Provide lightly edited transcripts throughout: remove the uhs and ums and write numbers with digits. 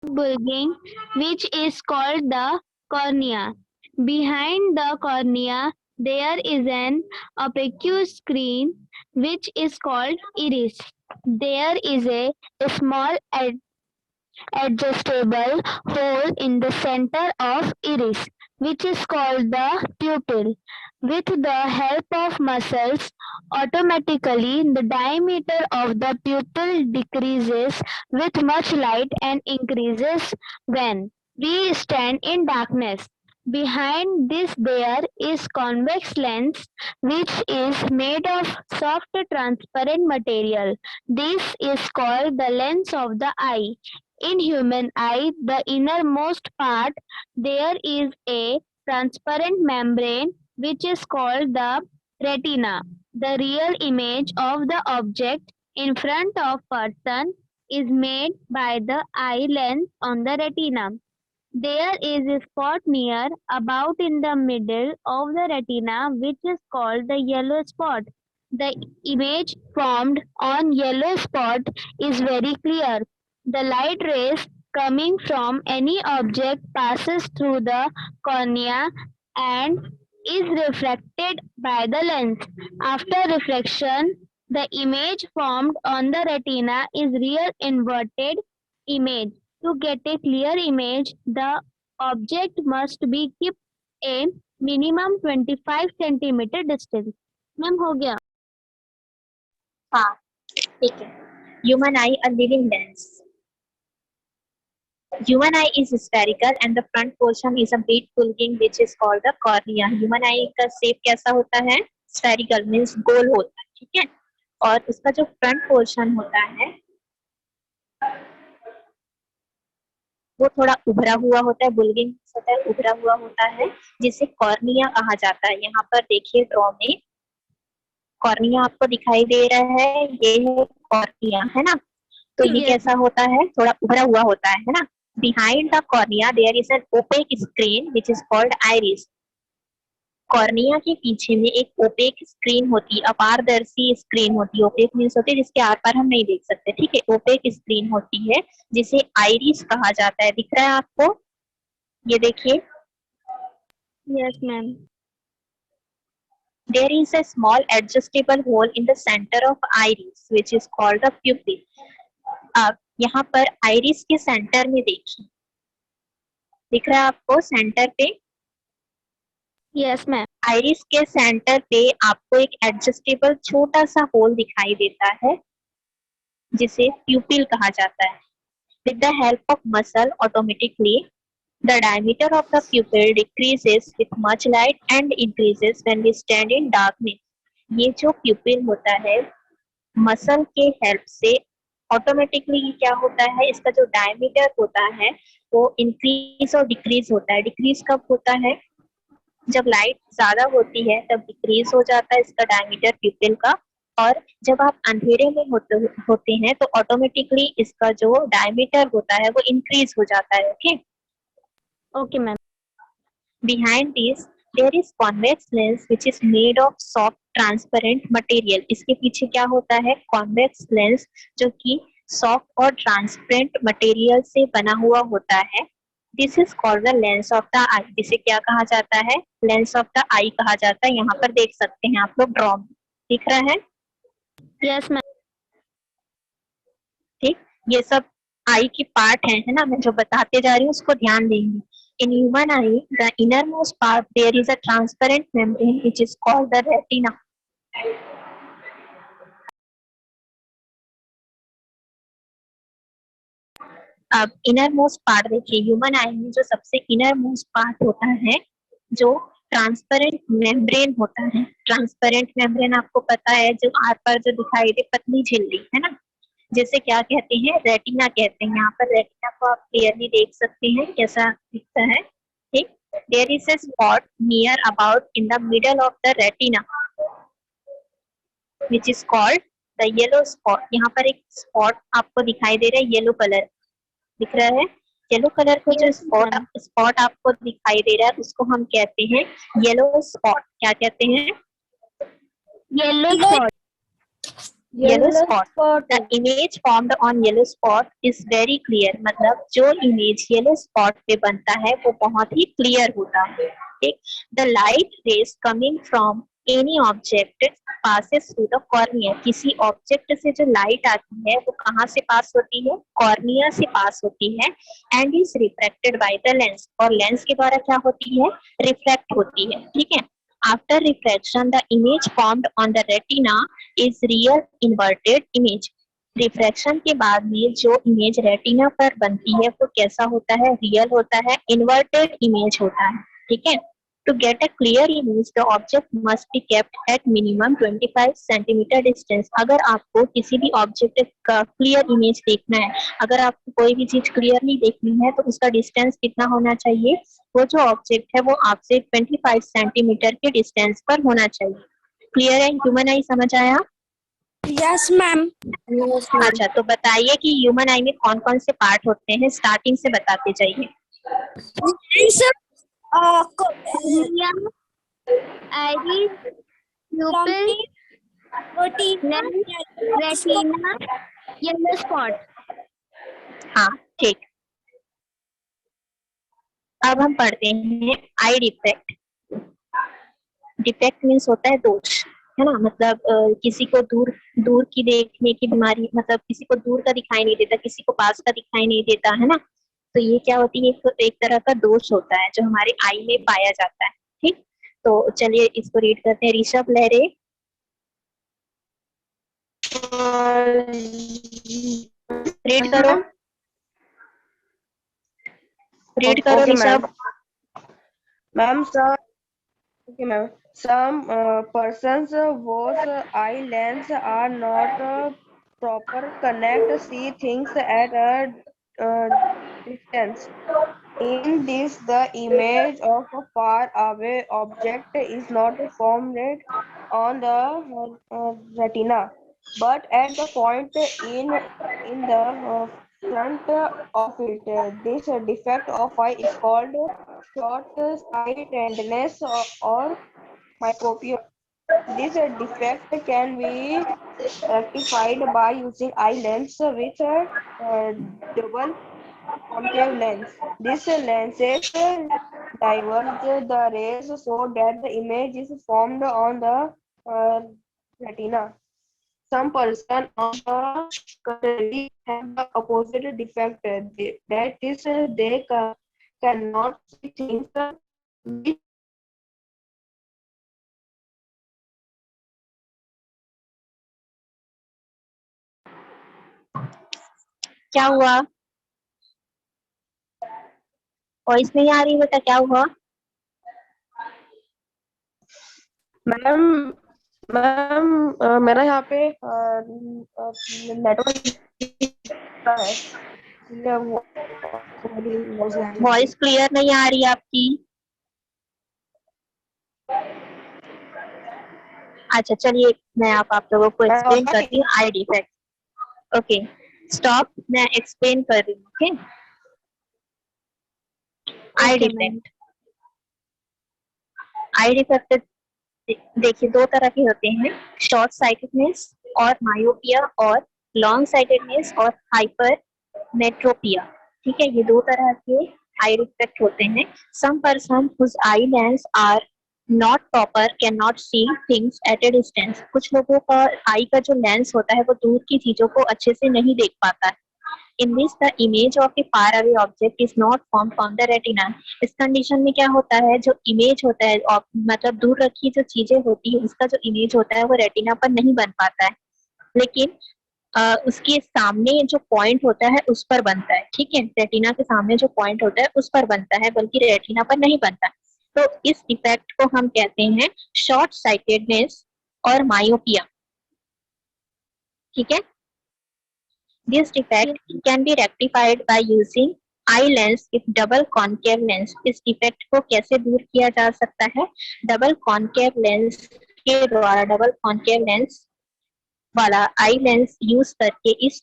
bulging, which is called the cornea. Behind the cornea, there is an opaque screen, which is called iris. There is a small adjustable hole in the center of iris, which is called the pupil. With the help of muscles, automatically the diameter of the pupil decreases with much light and increases when we stand in darkness. Behind this there is convex lens, which is made of soft transparent material. This is called the lens of the eye. In human eye, the innermost part, there is a transparent membrane which is called the retina. The real image of the object in front of person is made by the eye lens on the retina. There is a spot near about in the middle of the retina which is called the yellow spot. The image formed on yellow spot is very clear. The light rays coming from any object passes through the cornea and is reflected by the lens. After reflection, the image formed on the retina is real inverted image. To get a clear image, the object must be kept a minimum 25 centimeter distance. Ma'am हो गया. हाँ, ठीक है. Human eye a living lens. Human eye is spherical and the front portion is a bit bulging which is called the cornea. Human eye का shape कैसा होता है? Spherical means गोल होता है, ठीक है. और उसका जो फ्रंट पोर्शन होता है वो थोड़ा उभरा हुआ होता है, बुल्गिंग होता है, उभरा हुआ होता है, जिसे कॉर्निया कहा जाता है. यहाँ पर देखिए ड्रॉ में कॉर्निया आपको दिखाई दे रहा है, ये है कॉर्निया, है ना. तो ये कैसा होता है? थोड़ा उभरा हुआ होता है ना. Behind the cornea there is an opaque screen which is called iris. Cornea के पीछे में एक ओपेक स्क्रीन होती है, अपारदर्शी स्क्रीन होती है. ओपेक मीन्स होती है जिसके आर पार हम नहीं देख सकते, ठीक है. ओपेक स्क्रीन होती है जिसे आइरिस कहा जाता है. दिख रहा है आपको? ये देखिए. Yes ma'am. There is a small adjustable hole in the center of iris which is called the pupil. अब यहाँ पर आइरिस के सेंटर में देखिए, दिख रहा है आपको सेंटर पे? Yes ma'am. आइरिस के सेंटर पे आपको एक एडजस्टेबल छोटा सा होल दिखाई देता है जिसे प्यूपिल कहा जाता है. With the help of muscle, automatically the diameter of the pupil decreases with much light and increases when we stand in darkness. ये जो प्यूपिल होता है मसल के हेल्प से ऑटोमेटिकली क्या होता है, इसका जो डायमीटर होता है वो इंक्रीज और डिक्रीज होता है. डिक्रीज कब होता है? जब लाइट ज्यादा होती है तब डिक्रीज हो जाता है इसका डायमीटर प्यूपिल का. और जब आप अंधेरे में होते हैं तो ऑटोमेटिकली इसका जो डायमीटर होता है वो इंक्रीज हो जाता है. Okay okay ma'am. Behind this there is convex lens which is made of soft transparent material. इसके पीछे क्या होता है? convex lens जो कि soft और transparent material से बना हुआ होता है. This is called the lens of the eye. जिसे क्या कहा जाता है? lens of the eye कहा जाता है. यहाँ पर देख सकते हैं आप लोग ड्रॉ दिख रहा है. Yes ma'am. ठीक, ये सब आई की पार्ट है ना. मैं जो बताते जा रही हूँ उसको ध्यान देंगे. In human eye, the innermost part there is a transparent membrane which is called the retina. अब innermost part देखिए, human eye में जो सबसे innermost part होता है जो ट्रांसपेरेंट मेम्ब्रेन होता है. ट्रांसपेरेंट मेम्ब्रेन आपको पता है जो आर पर जो दिखाई दे पतली झिल्ली, है ना, जैसे क्या कहते हैं? रेटिना कहते हैं. यहाँ पर रेटिना को आप क्लियरली देख सकते हैं कैसा दिखता है. ठीक, there is a spot near about in the middle of the retina which is called the yellow spot. यहाँ पर एक स्पॉट आपको दिखाई दे रहा है, येलो कलर दिख रहा है. येलो कलर को जो स्पॉट आपको दिखाई दे रहा है उसको हम कहते हैं येलो स्पॉट. क्या कहते हैं? Yellow spot. Yellow Yellow spot. The spotted. Image formed on yellow spot is very clear, मतलब जो इमेज येलो स्पॉट पे बनता है वो बहुत ही क्लियर होता है। ठीक, the light rays coming from any object passes through the cornea. किसी ऑब्जेक्ट से जो लाइट आती है वो कहाँ से पास होती है? कॉर्निया से पास होती है। And is refracted by the lens, और लेंस के द्वारा क्या होती है? रिफ्लेक्ट होती है। ठीक है, after refraction the image formed on the retina is real inverted image. Refraction के बाद में जो इमेज रेटिना पर बनती है वो कैसा होता है? रियल होता है, इन्वर्टेड इमेज होता है। ठीक है, to get a clear image the object must be kept at minimum 25 centimetre distance. अगर आपको किसी भी ऑब्जेक्ट का क्लियर इमेज देखना है, अगर आपको कोई भी चीज क्लियरली देखनी है तो उसका डिस्टेंस कितना होना चाहिए? वो जो ऑब्जेक्ट है वो आपसे 25 सेंटीमीटर के डिस्टेंस पर होना चाहिए। क्लियर है? ह्यूमन आई समझ आया? Yes, ma'am. Yes, ma'am. अच्छा, तो बताइए कि ह्यूमन आई में कौन कौन से पार्ट होते हैं, स्टार्टिंग से बताते जाइए। Lens, Cornea, iris, pupil, lumpy, retina, lens, yellow spot. retina, yellow spot. हाँ, ठीक। अब हम पढ़ते हैं आई डिफेक्ट। डिफेक्ट मीन्स होता है दोष, है ना, मतलब किसी को दूर दूर की देखने की बीमारी, मतलब किसी को दूर का दिखाई नहीं देता, किसी को पास का दिखाई नहीं देता, है ना। तो ये क्या होती है? एक तरह का दोष होता है जो हमारे आई में पाया जाता है। ठीक, तो चलिए इसको रीड करते हैं। ऋषभ लहरे, रीड करो, रीड करो Okay, ma'am. Rishabh. Ma'am, okay, ma'am. Some persons whose eye lens are not proper connect see things at a distance. In this, the image of a far away object is not formed on the retina, but at the point in the front of it. This defect of eye is called short-sightedness or myopia. This defect can be rectified by using eye lens with a double concave lens. These lenses diverge the rays so that the image is formed on the retina. Some persons, on the contrary, have the opposite defect. That is, they cannot see things which क्या हुआ? Voice नहीं आ रही बेटा, क्या हुआ? Ma'am ma'am मेरा यहाँ पे नेटवर्क है, इसलिए वॉइस क्लियर नहीं आ रही आपकी। अच्छा चलिए, मैं आप लोगों को एक्सप्लेन करती हूँ आई डिफेक्ट। ओके, स्टॉप, मैं एक्सप्लेन कर रही हूँ। ओके, आई Okay, ma'am. डिफेक्ट। आई डिफेक्ट देखिए दो तरह के होते हैं, शॉर्ट साइटेडनेस और मायोपिया, और लॉन्ग साइटेडनेस और हाइपरमेट्रोपिया। ठीक है, ये दो तरह के आई डिफेक्ट होते हैं। Some person whose eye lens are not proper can not see things at a distance. कुछ लोगों का आई का जो लेंस होता है वो दूर की चीजों को अच्छे से नहीं देख पाता है। In this, the image of a far away object is not formed on the retina. इस कंडीशन में क्या होता है? जो इमेज होता है, मतलब दूर रखी जो चीजें होती है उसका जो इमेज होता है वो रेटिना पर नहीं बन पाता है, लेकिन उसके सामने जो पॉइंट होता है उस पर बनता है। ठीक है, रेटिना के सामने जो पॉइंट होता है उस पर बनता है, बल्कि रेटिना पर नहीं बनता। तो इस इफेक्ट को हम कहते हैं शॉर्ट साइटेडनेस और मायोपिया। ठीक है, this defect can be rectified by using eye lens with double concave lens. इस डिफेक्ट को कैसे दूर किया जा सकता है? डबल कॉन्केव लेंस के द्वारा, डबल कॉन्केव लेंस वाला आई लेंस यूज करके इस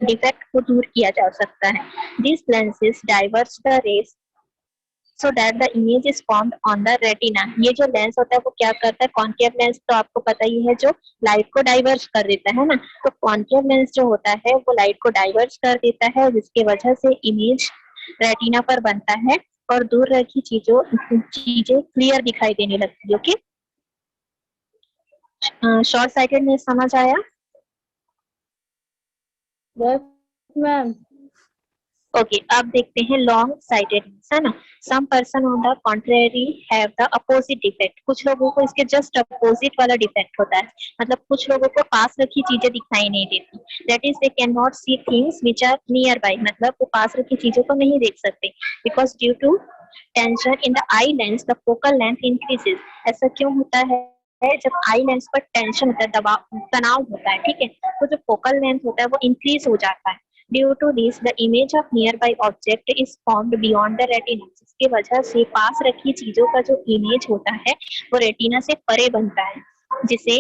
डिफेक्ट को दूर किया जा सकता है। This lenses diverse the rays so that the image is formed on the retina. ये जो लेंस होता है वो क्या करता है, कॉन्केव लेंस तो आपको पता ही है जो लाइट को डाइवर्ज कर देता है ना, तो कॉन्केव लेंस जो होता है वो लाइट को डाइवर्ज कर देता है, जिसकी वजह से इमेज रेटिना पर बनता है और दूर रखी चीजें क्लियर दिखाई देने लगती है। ओके, शॉर्ट साइटेडनेस समझ आया? Yes, ma'am. ओके, अब देखते हैं लॉन्ग साइटेडनेस, है ना। Some person on the contrary have the opposite defect, कुछ लोगों को इसके जस्ट अपोजिट वाला डिफेक्ट होता है, मतलब कुछ लोगों को पास रखी चीजें दिखाई नहीं देती, that is they can not see things which are nearby, मतलब वो पास रखी चीजों को नहीं देख सकते, because due to tension in the eye lens the focal length increases. ऐसा क्यों होता है, जब आई लेंस पर टेंशन होता है, दबाव तनाव होता है, ठीक है, तो जो फोकल लेंथ होता है वो इंक्रीज हो जाता है। Due to this, the image of nearby object is formed beyond the retina. इसकी वजह से पास रखी चीजों का जो इमेज होता है वो रेटिना से परे बनता है, जिसे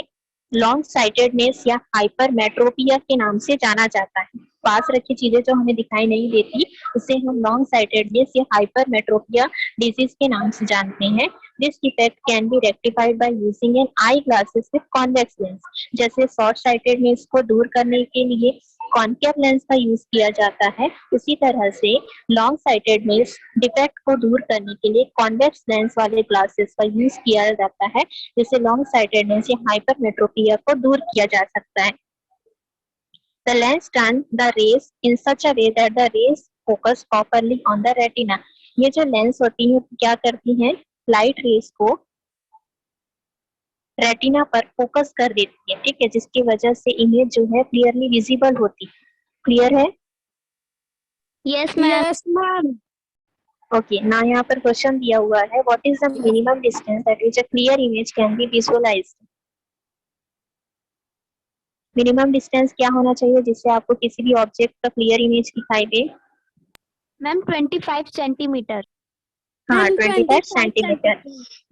लॉन्ग साइटेडनेस या हाइपरमेट्रोपिया के नाम से जाना जाता है। पास रखी चीजें जो हमें दिखाई नहीं देती उसे हम लॉन्ग साइटेडनेस या हाइपरमेट्रोपिया डिजीज के नाम से जानते हैं। This defect can be rectified by using an eye glasses with convex lens. जैसे शॉर्ट साइटेडनेस को दूर करने के लिए कॉन्केव लेंस का यूज किया जाता है, उसी तरह से लॉन्ग साइटेडनेस डिफेक्ट को दूर करने के लिए कॉन्वेक्स लेंस वाले ग्लासेस का यूज किया जाता है, जिससे लॉन्ग साइटेडनेस या हाइपरमेट्रोपिया को दूर किया जा सकता है। The lens turn the rays in such a way that the rays focus properly on the retina. ये जो लेंस होती है क्या करती हैं, लाइट रेस को रेटिना पर फोकस कर देती है, ठीक है, जिसकी वजह से इमेज जो है क्लियरली विजिबल होती है। क्लियर है? Yes, ma'am. Yes, ma'am. Okay, ना यहाँ पर क्वेश्चन दिया हुआ है, what is the minimum distance at which a clear image can be visualised. Minimum distance क्या होना चाहिए जिससे आपको किसी भी ऑब्जेक्ट का क्लियर इमेज दिखाई दे? Ma'am, 25 centimeter. हाँ, Ma'am, 25 centimetre.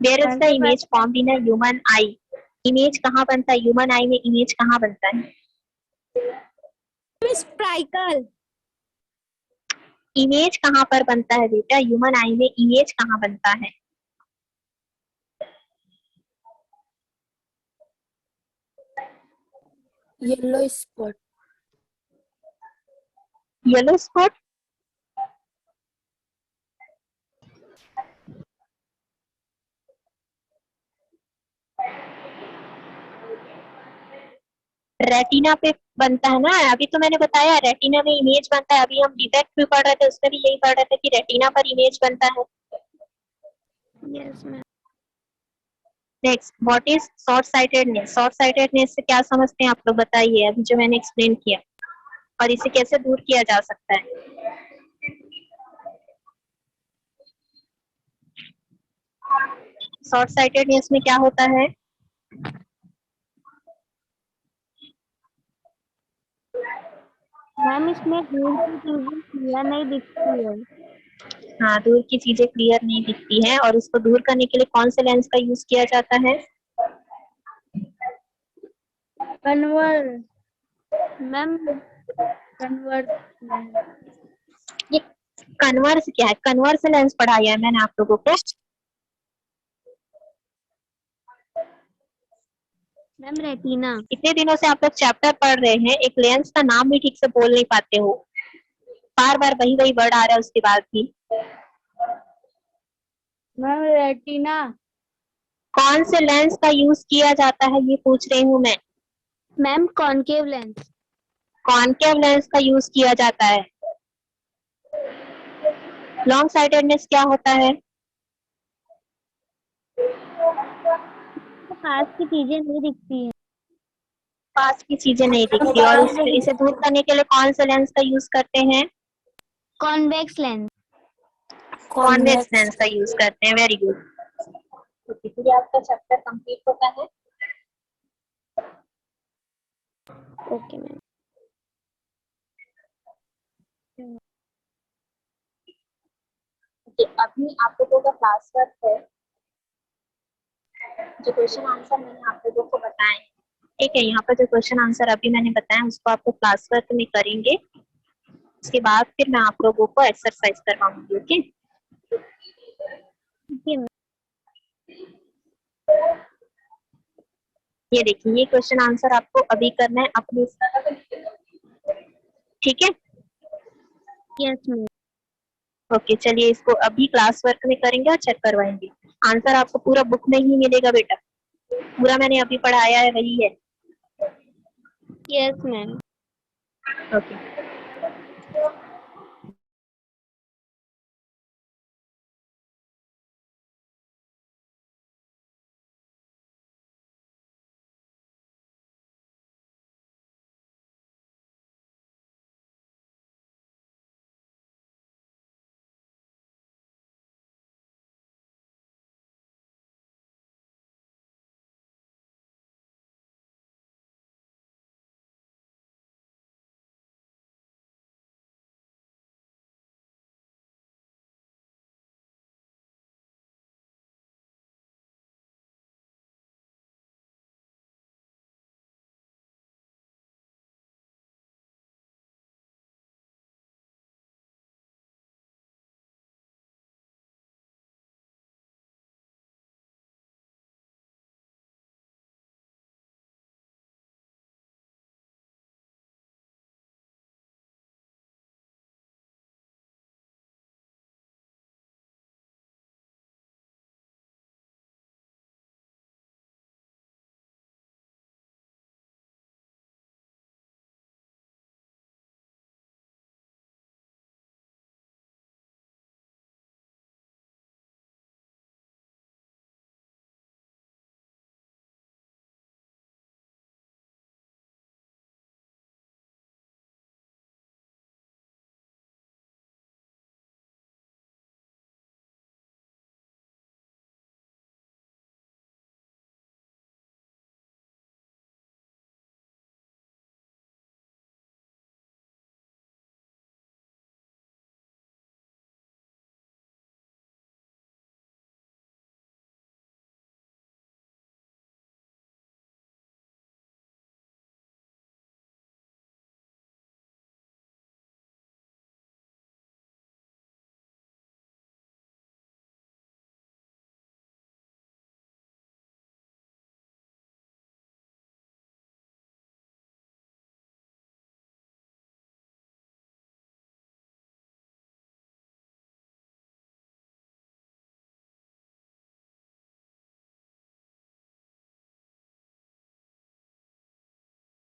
Where is the image formed in a human eye. इमेज कहाँ बनता है, ह्यूमन आई में इमेज कहाँ बनता है? Miss Prickle. इमेज कहाँ पर बनता है बेटा, ह्यूमन आई में इमेज कहाँ बनता है? Yellow spot. Yellow spot? Retina पे बनता है ना, अभी तो मैंने बताया रेटिना में इमेज बनता है, अभी हम डिफेक्ट भी पढ़ रहे थे उसमें भी यही पढ़ रहे थे कि रेटिना पर इमेज बनता है। Yes, ma'am. Next, what is short sightedness. Short sightedness से क्या समझते हैं आप लोग, बताइए, अभी जो मैंने एक्सप्लेन किया, और इसे कैसे दूर किया जा सकता है? शॉर्ट साइटेडनेस में क्या होता है? मैम, इसमें दूर की चीजें क्लियर नहीं दिखती है। हाँ, दूर की चीजें क्लियर नहीं दिखती हैं, और उसको दूर करने के लिए कौन से लेंस का यूज किया जाता है? Convert. Ma'am, Convert. ये कन्वर्स क्या है? कन्वर्स लेंस पढ़ाया है मैंने आप लोगों को। Ma'am retina. इतने दिनों से आप लोग चैप्टर पढ़ रहे हैं, एक लेंस का नाम भी ठीक से बोल नहीं पाते हो, बार बार वही वही वर्ड आ रहा है उसके बाद भी। Ma'am, retina. कौन से लेंस का यूज किया जाता है ये पूछ रही हूँ मैं। Ma'am, concave lens. Concave lens का यूज किया जाता है। लॉन्ग साइटेडनेस क्या होता है? पास की चीजें नहीं दिखती हैं। पास की चीजें नहीं दिखती, और इसे दूर करने के लिए कौन से लेंस का यूज करते हैं? Convex lens. कॉन्वेक्स लेंस का यूज करते हैं। Very good. तो आपका चैप्टर कंप्लीट होता है। Okay ma'am. अभी आप लोगों का क्लास वर्क है, जो क्वेश्चन आंसर मैंने आप लोगों को बताए, ठीक है, यहाँ पर जो क्वेश्चन आंसर अभी मैंने बताया उसको आपको क्लास वर्क में करेंगे, उसके बाद फिर मैं आप लोगों को एक्सरसाइज करवाऊंगी। ओके, ये देखिए, ये क्वेश्चन आंसर आपको अभी करना है अपने, ठीक है? Yes, ma'am. ओके, चलिए इसको अभी क्लास वर्क में करेंगे और चेक करवाएंगे। आंसर आपको पूरा बुक में ही मिलेगा बेटा, पूरा मैंने अभी पढ़ाया है वही है। Yes, ma'am. ओके।